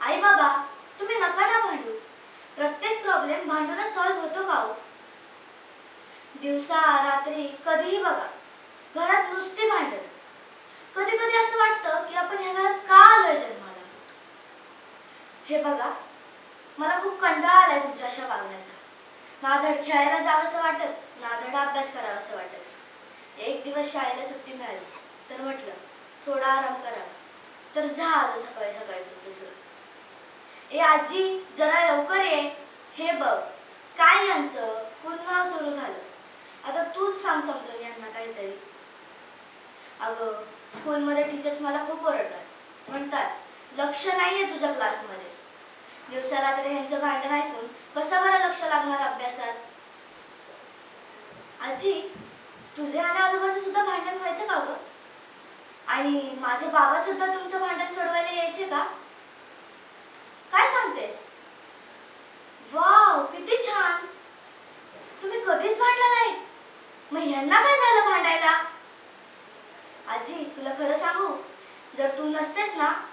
आई बाबा, तुम्ही नका ना भांडू. प्रत्येक प्रॉब्लेम भांडूनच सॉल्व्ह होतो का हो? दिवसा रात्री कधीही बघा, घरात नुसती भांडण. कधी कधी असं वाटतं की आपण ह्या घरात का आलोय जन्माला. हे बघा, मला खूप कंटाळा आलाय तुमच्या अशा वागण्याचा. ना धड खेळायला जावंसं वाटत, ना धड अभ्यास करावासं वाटत. एक दिवस शाळेला सुट्टी मिळाली तर म्हटलं थोडा आराम करावा, तर झालं सकाळी सकाळी तुमचं सुरू. ए आजी, जरा लवकर ये. हे बघ, काय यांचं पुन्हा सुरू झालं. आता तूच सांग समजून यांना काहीतरी. अगं, स्कूलमध्ये टीचर्स मला खूप ओरडतात. म्हणतात लक्ष नाहीये तुझ्या क्लासमध्ये. दिवसा रात्री ह्यांचं भांडण ऐकून कसं बरं लक्ष लागणार अभ्यासात. आजी, तुझे आणि आजोबाचं सुद्धा भांडण व्हायचं का गं? आणि माझे बाबा सुद्धा तुमचं भांडण सोडवायला यायचे का? काय सांगतेस? वाव, किती छान. तुम्ही कधीच भांडला नाही. मग यांना काय झालं भांडायला? आजी, तुला खरं सांगू, जर तू नसतेस ना